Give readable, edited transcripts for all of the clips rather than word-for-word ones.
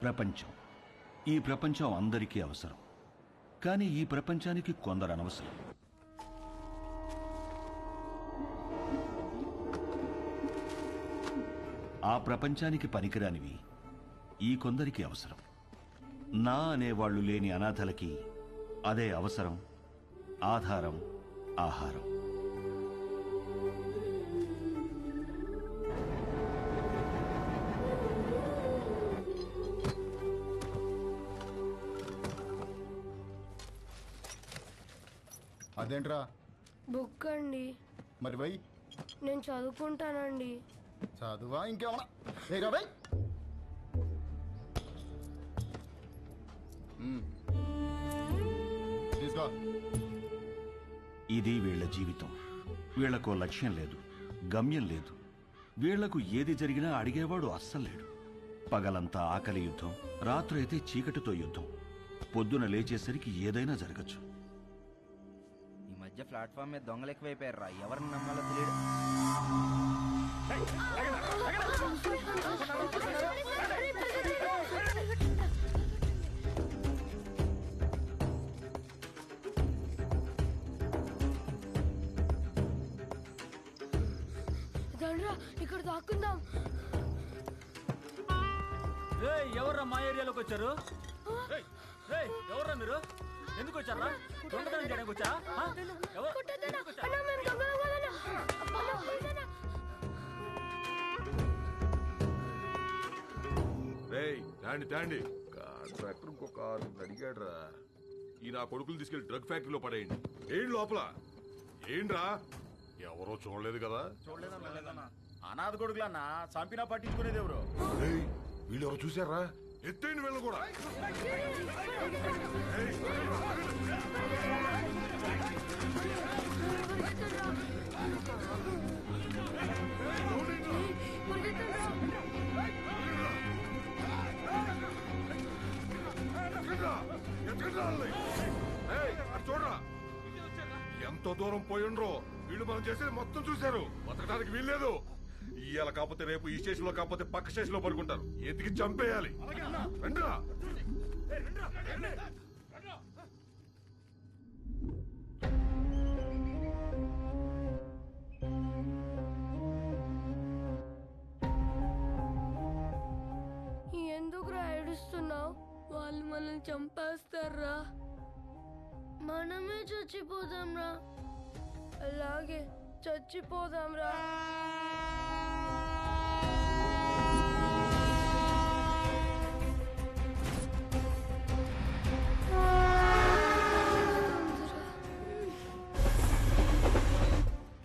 ప్రపంచం. ఈ ప్రపంచం అందరికీ అవసరం. కానీ ఈ ప్రపంచానికి కొందరు అనవసరం. ఆ ప్రపంచానికి పనికిరానివి ఈ కొందరికి అవసరం. నా అనేవాళ్లు లేని అనాథలకి అదే అవసరం, ఆధారం, ఆహారం. అదేంట్రా? బుక్ అండి. మరి వై? నేను చదువుకుంటానండి. చదువా ఇంకేమన్నా? ఏరా బై. తీసుకో. ఇది వీళ్ల జీవితం. వీళ్లకో లక్ష్యం లేదు, గమ్యం లేదు. వీళ్లకు ఏది జరిగినా అడిగేవాడు అస్సలేడు. పగలంతా ఆకలి యుద్ధం, రాత్రైతే చీకటితో యుద్ధం. పొద్దున లేచేసరికి ఏదైనా జరగచ్చు. ప్లాట్ఫామ్ మీద దొంగలు ఎక్కువైపోయారు. ఎవరిని నమ్మాలో తెలియదు. ఇక్కడ దాక్కుందాం. ఎవర్రా మా ఏరియాలోకి వచ్చారు? ఎవర్రా మీరు? ఎందుకు వచ్చారా? దొంగతనం చేయడానికి వచ్చా? తాండి కాంట్రాక్టర్ ఇంకో కారు అడిగాడు రా. ఈ నా కొడుకులు తీసుకెళ్లి డ్రగ్ ఫ్యాక్టరీలో పడేయండి. ఏంటి లోపల? ఏంట్రా? ఎవరో చూడలేదు కదా? అనాథ కొడుకులన్నా చంపినా పట్టించుకునేది ఎవరు? వీళ్ళు ఎవరు చూసారా? ఎత్తేయండి వీళ్ళు కూడా. చూడరా ఎంతో దూరం పోయిండ్రో. వీళ్ళు మనం చేసేది మొత్తం చూశారు. బతకడానికి వీల్లేదు. ఇవాళ కాకపోతే రేపు ఈ స్టేషన్ లో కాకపోతే పక్క స్టేషన్ లో పడుకుంటారు. ఎతికి చంపేయాలి. రండిరా. ఎందుకురా ఏడుస్తున్నావు? వాళ్ళు మనల్ని చంపేస్తారా? మనమే చచ్చిపోదాంరా. అలాగే చచ్చిపోదాంరా.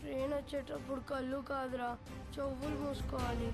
ట్రైన్ వచ్చేటప్పుడు కళ్ళు కాదురా, చెవులు మూసుకోవాలి.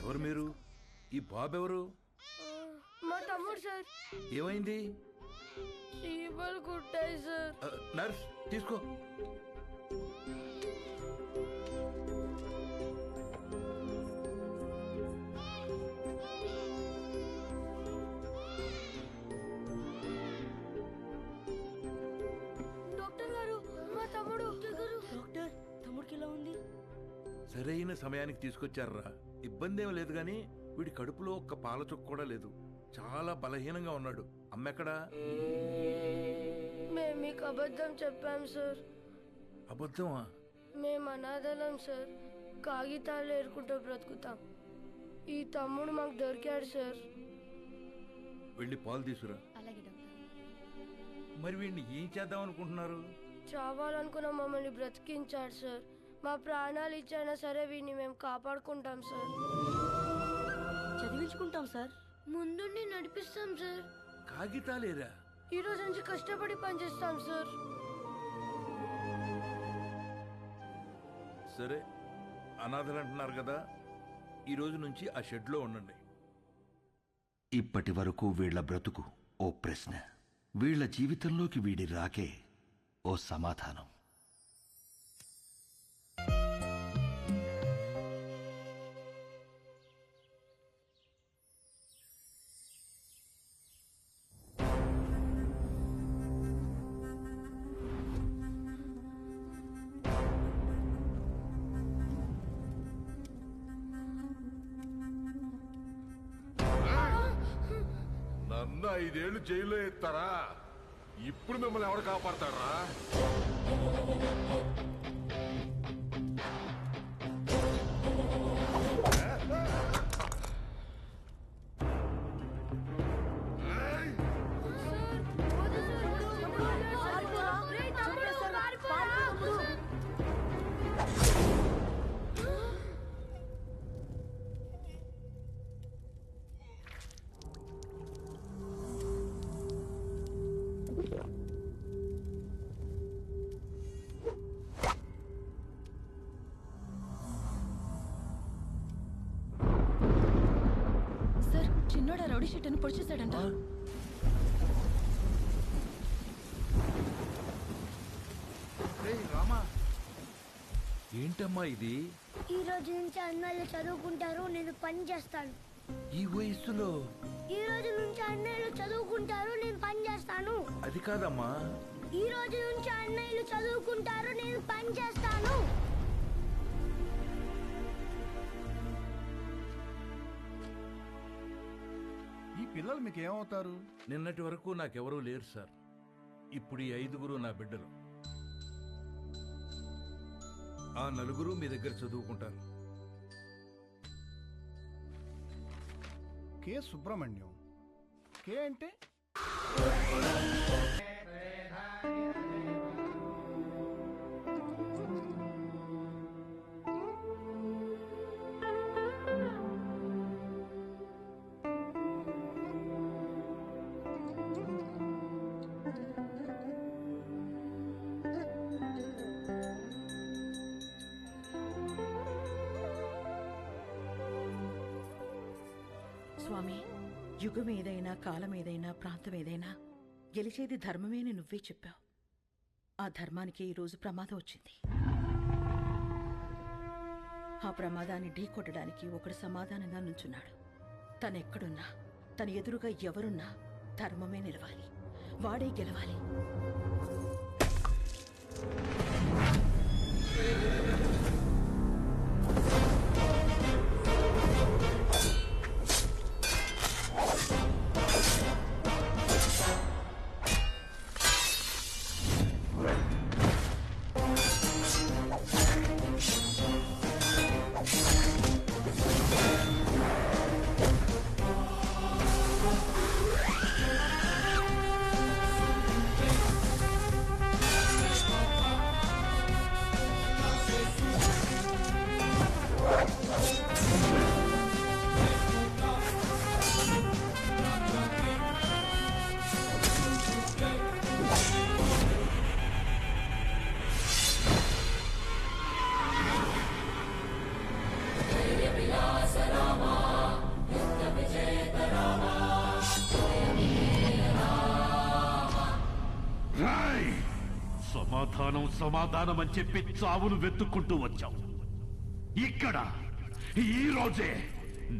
ఎవరు మీరు? ఈ బాబు ఎవరు? మా తమ్ముడు సార్. ఏమైంది? చీమలు కుట్టాయి సార్. నర్స్ తీసుకో. డాక్టర్ గారు, మా తమ్ముడు. డాక్టర్, తమ్ముడికి ఎలా ఉంది? సరైన సమయానికి తీసుకొచ్చారా? ఇబ్బంది ఏం లేదు గాని వీడి కడుపులో ఒక్క పాల చుక్క కూడా లేదు. చాలా బలహీనంగా ఉన్నాడు. అమ్మెక్కడా? మేము మీకు అబద్ధం చెప్పాం సార్. అబద్ధమా? మేము అనాథలం సార్. కాగితాలు ఏరుకుంటూ బ్రతుకుతాం. ఈ తమ్ముడు మాకు దొరికాడు సార్. వెళ్ళి పాలు తీసుకురా. మరి వీడిని ఏం చేద్దాం అనుకుంటున్నారు? చావాలనుకున్న మమ్మల్ని బ్రతికించాడు సార్. మా ప్రాణాలు ఇచ్చైనా సరే వీడిని మేము కాపాడుకుంటాం సార్. చదివించుకుంటాం సార్. ముందుండి నడిపిస్తాం సార్. కాగితాలేరా? ఈ రోజు నుంచి కష్టపడి పనిచేస్తాం సార్. సరే, అనాథలు అంటున్నారు కదా, ఈ రోజు నుంచి ఆ షెడ్లో ఉండండి. ఇప్పటి వరకు వీళ్ల బ్రతుకు ఓ ప్రశ్న, వీళ్ల జీవితంలోకి వీడి రాకే ఓ సమాధానం. నన్ను 5 ఏళ్ళు జైల్లో ఎత్తారా? ఇప్పుడు మిమ్మల్ని ఎవరు కాపాడతారా? సార్, చిన్నోడా రౌడీ షీట్ను పొడిచేశాడంట. రామా, ఏంటమ్మా ఇది? ఈ రోజు నుంచి అన్నయ్యలు చదువుకుంటారు, నేను పని చేస్తాను. ఈ వయస్సులో? ఈ రోజు నుంచి అన్నయ్యలు చదువుకుంటారు, నేను పని చేస్తాను. అది కాదమ్మా. ఈ రోజు నుంచి అన్నయ్యలు చదువుకుంటారు, నేను పని చేస్తాను. ఈ పిల్లలు మీకు ఏమవుతారు? నిన్నటి వరకు నాకెవరూ లేరు సార్. ఇప్పుడు ఈ 5గురు నా బిడ్డలు. ఆ 4 మీ దగ్గర చదువుకుంటారు. కే సుబ్రహ్మణ్యం. కే అంటే స్వామి, యుగం ఏదైనా, కాలం ఏదైనా, ప్రాంతం ఏదైనా గెలిచేది ధర్మమే అని నువ్వే చెప్పావు. ఆ ధర్మానికి ఈరోజు ప్రమాదం వచ్చింది. ఆ ప్రమాదాన్ని ఢీకొట్టడానికి ఒకడు సమాధానంగా నుంచున్నాడు. తనెక్కడున్నా, తన ఎదురుగా ఎవరున్నా ధర్మమే నిలవాలి, వాడే గెలవాలి. సమాధానం సమాధానం అని చెప్పి చావును వెతుక్కుంటూ వచ్చావు. ఇక్కడ ఈ రోజే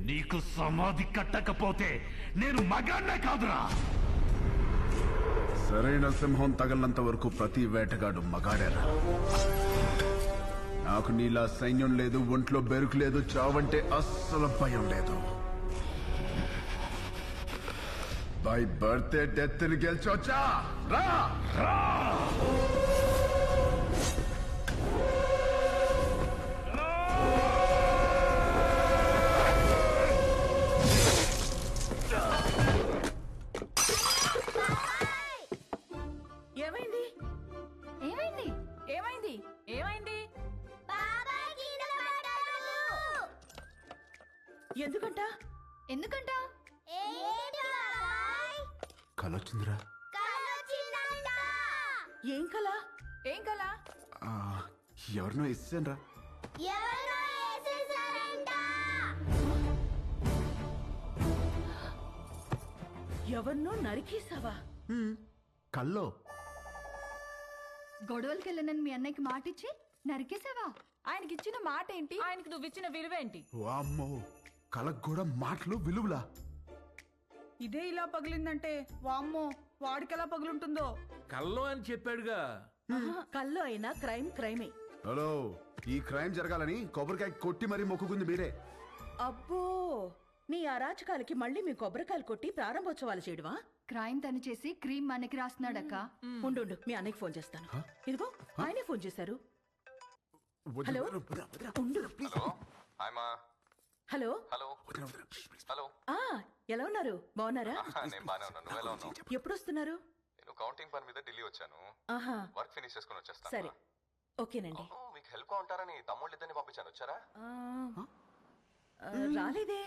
నీకు సమాధి కట్టకపోతే నేను మగాన్నే కాదురా. సరైన సింహం తగలంత వరకు ప్రతి వేటగాడు మగాడేరా. నాకు నీలా సైన్యం లేదు, ఒంట్లో బెరుకు లేదు, చావంటే అస్సలు భయం లేదు. బై బర్త్డే డెత్ ని గెలిచొచ్చా రా. ఏమైంది ఏమైంది ఏమైంది ఏమైంది ఎందుకంట ఎందుకంట కలొచ్చిందిరా. ఏం కల? ఏం కలా? ఎవరినో ఇస్తానరా. ఎవరినో నరికేసావా? కల్లో గొడవలకి వెళ్ళనని మీ అన్నయ్యకి మాటిచ్చి నరికేసావా? ఆయనకి ఇచ్చిన మాట ఏంటి? ఆయనకి నువ్వు ఇచ్చిన విలువేంటి? వామ్మో, కలకు కూడా మాటలు విలువలా. ఇదే ఇలా పగిలిందంటే వామ్మో వాడికెలా పగులుంటుందో. కల్లో అని చెప్పాడుగా. కల్లో అయినా క్రైమ్ క్రైమే. హలో, ఈ క్రైమ్ జరగాలని కొబ్బరికాయ కొట్టి మరీ మొక్కుకుంది మీరే. అబ్బో, నీ అరాచకాలకి మళ్ళీ మీ కొబ్బరికాయలు కొట్టి ప్రారంభోత్సవాలు చేయడమా? క్రైమ్ తను చేసి క్రీమ్ మనకి రాస్తున్నాడక్క. ఉండు మీ అన్నయ్యకి ఫోన్ చేస్తాను. ఇదిగో ఆయనే ఫోన్ చేశారు. హలో ఉండు ప్లీజ్. హలో హలో ఆ ఎలా ఉన్నారు? బాగున్నారా? నేను బానే ఉన్నాను. నువ్వు ఎలా ఉన్నావు? ఎప్పుడు వస్తున్నారు? నేను కౌంటింగ్ పని మీద ఢిల్లీ వచ్చాను. ఆహా, వర్క్ ఫినిష్ చేసుకుని వచ్చేస్తాను. సరే ఓకేనండి. మీకు హెల్ప్ గా ఉంటారని తమ్ముళ్ళు ఇద్దరిని పంపించాను. వచ్చారా? రాలేదే.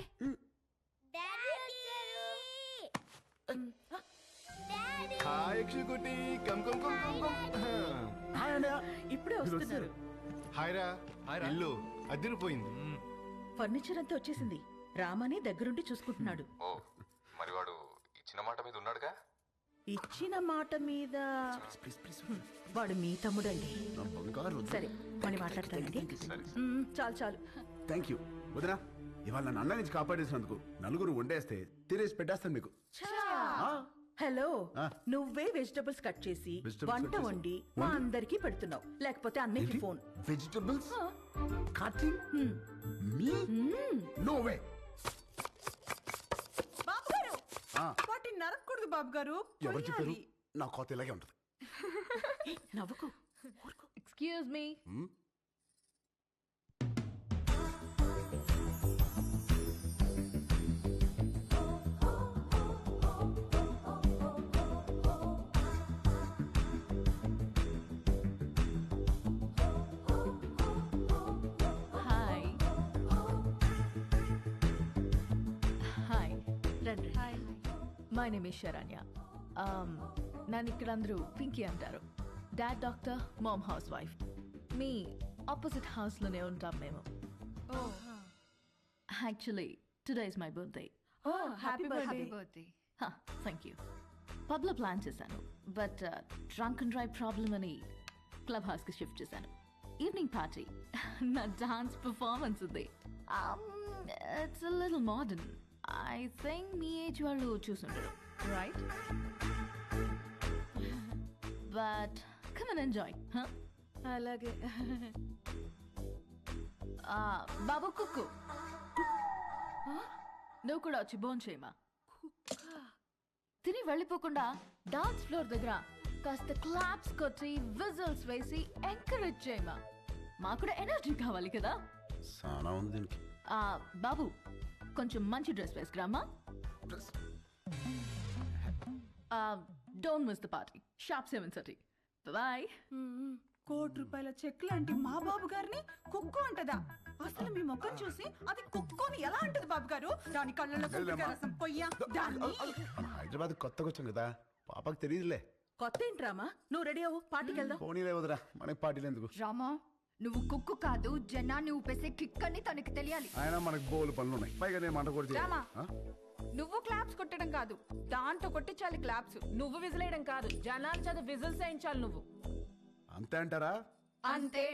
ఇప్పుడే వస్తున్నారు. ఇల్లు అదిరిపోయింది. ఫర్నిచర్ అంతా వచ్చేసింది. రామని దగ్గరుండి చూసుకుంటున్నాడు. ఓ, మరి వాడు ఇచ్చిన మాట మీద ఉన్నాడుగా? ఇచ్చిన మాట మీద వాడు మీ తమ్ముడండి. సరే మళ్ళీ మాట్లాడతానండి. చాలు చాలు. థ్యాంక్ యూ వదినా. ఇవాళ నన్ను అన్న నుంచి కాపాడేసినందుకు నలుగురు వండేస్తే తినేసి పెట్టేస్తాను మీకు. హలో, నువ్వే వెజిటబుల్స్ కట్ చేసి వంట వండి మా అందరికి పెడుతున్నావు. లేకపోతే అన్నయ్యకి phone. Vegetables cutting me? No way. బాబు గారు వాటిని నరకూడదు బాబు గారు. ఎవరు చెప్పారు? నా కోత ఇలాగే ఉంటది. నవ్వుకు. Excuse me. హాయ్ హాయ్ రండి. Hi, my name is Sharanya. నన్ను ఇక్కడ అందరూ పింకీ అంటారు. Dad doctor, mom house wife. మీ ఆపోజిట్ హౌస్లోనే ఉంటాం మేము. Actually today is my birthday. Happy birthday. Thank you. పబ్లో ప్లాన్ చేశాను, but drunk and drive problem అని క్లబ్ హౌస్కి షిఫ్ట్ చేశాను. ఈవినింగ్ పార్టీ, నా డాన్స్ పర్ఫార్మెన్స్ ఉంది. It's a little modern. I think మీ ఏజ్ వాళ్ళు చూసుంటారు, right? But come and enjoy. అలాగే. బాబు కుక్కు, నువ్వు కూడా వచ్చి బోన్ చేయమా. తిని వెళ్ళిపోకుండా డాన్స్ ఫ్లోర్ దగ్గర కాస్త క్లాప్స్ కొట్టి విజిల్స్ వేసి ఎంకరేజ్ చేయమా. మాకు కూడా ఎనర్జీ కావాలి కదా. సానా ఉంది దీనికి. బాబు కొంచెం మంచి డ్రెస్ వేసుకురామా. Don't miss the party. Sharp 7:30. Bye. ₹1,00,00,000 cheque లాంటి మా బాబు గారిని కుక్కు అంటదా? అసలు మీ ముఖం చూసి అది కుక్కుని ఎలా అంటది బాబు గారు? దాని కళ్ళలో కొబ్బరికాయ రసం పొయ్యా. హైదరాబాద్ కొత్తగా వచ్చాం కదా, పాపకు తెలియదులే. కొత్త ఏంట్రామా? నువ్వు రెడీ అవ్వు, పార్టీకి వెళ్దాం. పోనీలే వదరా, మనకి పార్టీలు ఎందుకు? రామా, నువ్వు కుక్కు కాదు, జనాన్ని ఊపేసే కిక్ అని తనకి తెలియాలి. ఆయన మనకు బోలు పనులు ఉన్నాయి, పైగా నేను మంట కూడా రామా, నువ్వు క్లాప్స్ కొట్టడం కాదు, దాంతో కొట్టించాలి క్లాప్స్. నువ్వు విజిలేయడం కాదు, జనాల చేత విజిల్స్ వేయించాలి నువ్వు. అంతే అంటారా? అంతే.